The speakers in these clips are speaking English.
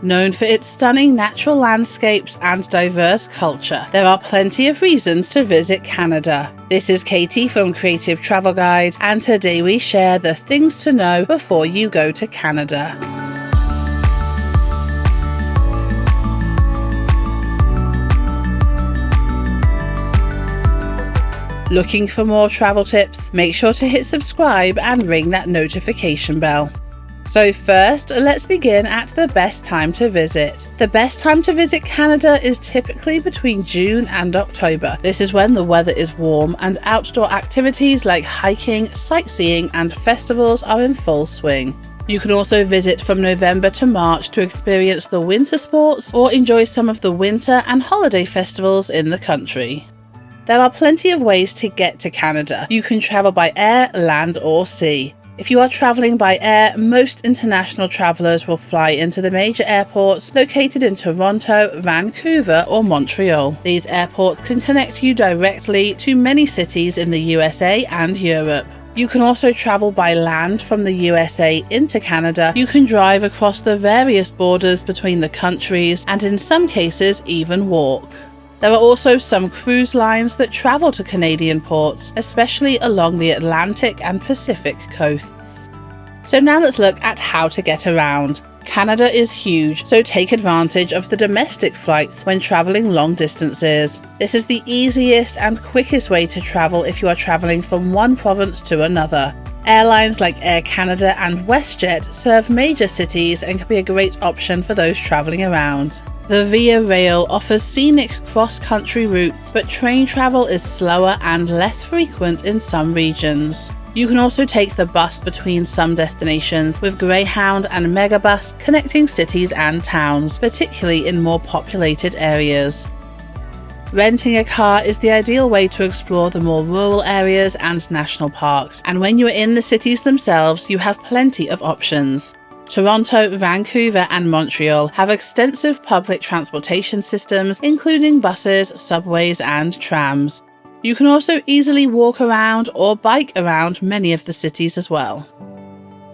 Known for its stunning natural landscapes and diverse culture, there are plenty of reasons to visit Canada. This is Katie from Creative Travel Guide, and today we share the things to know before you go to Canada. Looking for more travel tips? Make sure to hit subscribe and ring that notification bell. So first, let's begin at the best time to visit. The best time to visit Canada is typically between June and October. This is when the weather is warm and outdoor activities like hiking, sightseeing and festivals are in full swing. You can also visit from November to March to experience the winter sports or enjoy some of the winter and holiday festivals in the country. There are plenty of ways to get to Canada. You can travel by air, land or sea. If you are travelling by air, most international travellers will fly into the major airports located in Toronto, Vancouver or Montreal. These airports can connect you directly to many cities in the USA and Europe. You can also travel by land from the USA into Canada. You can drive across the various borders between the countries and in some cases even walk. There are also some cruise lines that travel to Canadian ports, especially along the Atlantic and Pacific coasts. So now let's look at how to get around. Canada is huge, so take advantage of the domestic flights when traveling long distances. This is the easiest and quickest way to travel if you are traveling from one province to another. Airlines like Air Canada and WestJet serve major cities and can be a great option for those traveling around. The Via Rail offers scenic cross-country routes, but train travel is slower and less frequent in some regions. You can also take the bus between some destinations, with Greyhound and Megabus connecting cities and towns, particularly in more populated areas. Renting a car is the ideal way to explore the more rural areas and national parks, and when you are in the cities themselves, you have plenty of options. Toronto, Vancouver and Montreal have extensive public transportation systems, including buses, subways and trams. You can also easily walk around or bike around many of the cities as well.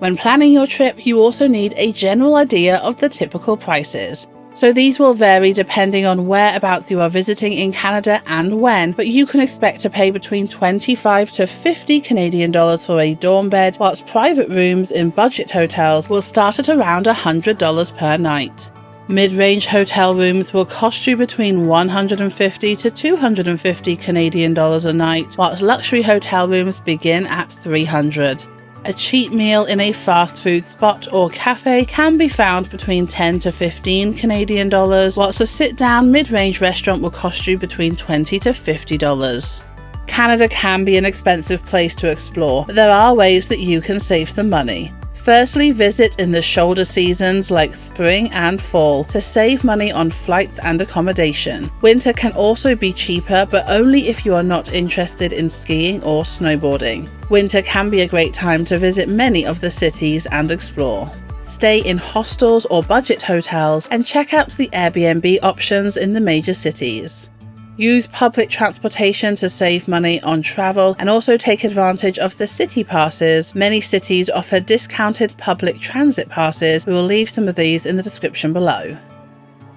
When planning your trip, you also need a general idea of the typical prices. So these will vary depending on whereabouts you are visiting in Canada and when, but you can expect to pay between 25 to 50 Canadian dollars for a dorm bed, whilst private rooms in budget hotels will start at around $100 per night. Mid-range hotel rooms will cost you between 150 to 250 Canadian dollars a night, whilst luxury hotel rooms begin at 300. A cheap meal in a fast food spot or cafe can be found between 10 to 15 Canadian dollars, whilst a sit-down mid-range restaurant will cost you between $20 to $50. Canada can be an expensive place to explore, but there are ways that you can save some money. Firstly, visit in the shoulder seasons like spring and fall to save money on flights and accommodation. Winter can also be cheaper, but only if you are not interested in skiing or snowboarding. Winter can be a great time to visit many of the cities and explore. Stay in hostels or budget hotels and check out the Airbnb options in the major cities. Use public transportation to save money on travel and also take advantage of the city passes. Many cities offer discounted public transit passes. We will leave some of these in the description below.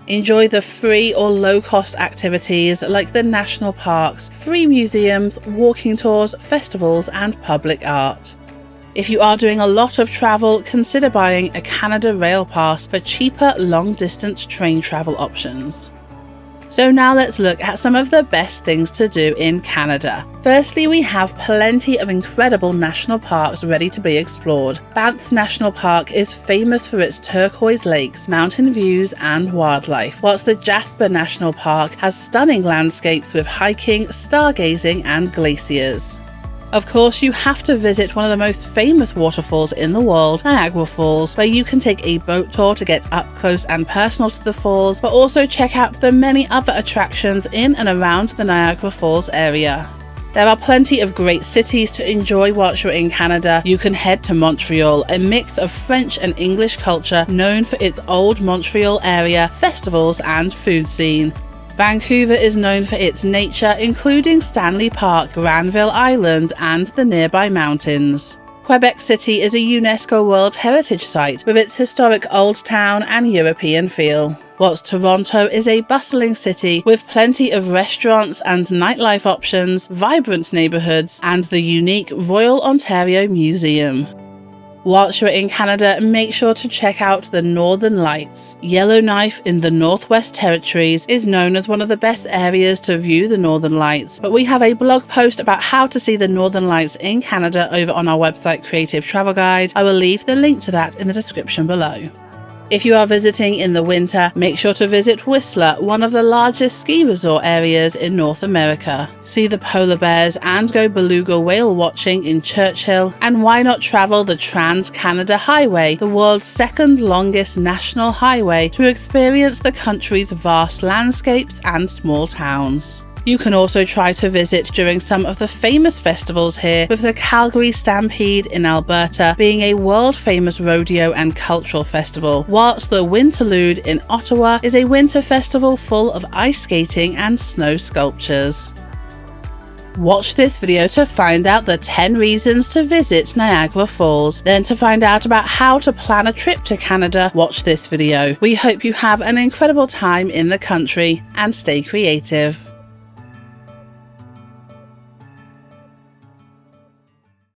Enjoy the free or low-cost activities like the national parks, free museums, walking tours, festivals and public art. If you are doing a lot of travel, consider buying a Canada Rail Pass for cheaper long-distance train travel options. So now let's look at some of the best things to do in Canada. Firstly, we have plenty of incredible national parks ready to be explored. Banff National Park is famous for its turquoise lakes, mountain views and wildlife, whilst the Jasper National Park has stunning landscapes with hiking, stargazing and glaciers. Of course, you have to visit one of the most famous waterfalls in the world, Niagara Falls, where you can take a boat tour to get up close and personal to the falls, but also check out the many other attractions in and around the Niagara Falls area. There are plenty of great cities to enjoy whilst you're in Canada. You can head to Montreal, a mix of French and English culture known for its old Montreal area, festivals and food scene. Vancouver is known for its nature, including Stanley Park, Granville Island and the nearby mountains. Quebec City is a UNESCO World Heritage Site with its historic old town and European feel, whilst Toronto is a bustling city with plenty of restaurants and nightlife options, vibrant neighbourhoods, and the unique Royal Ontario Museum. Whilst you're in Canada, make sure to check out the Northern Lights. Yellowknife in the Northwest Territories is known as one of the best areas to view the Northern Lights, but we have a blog post about how to see the Northern Lights in Canada over on our website Creative Travel Guide. I will leave the link to that in the description below. If you are visiting in the winter, make sure to visit Whistler, one of the largest ski resort areas in North America. See the polar bears and go beluga whale watching in Churchill. And why not travel the Trans-Canada Highway, the world's second longest national highway, to experience the country's vast landscapes and small towns. You can also try to visit during some of the famous festivals here, with the Calgary Stampede in Alberta being a world-famous rodeo and cultural festival, whilst the Winterlude in Ottawa is a winter festival full of ice skating and snow sculptures. Watch this video to find out the 10 reasons to visit Niagara Falls. Then to find out about how to plan a trip to Canada, watch this video. We hope you have an incredible time in the country and stay creative.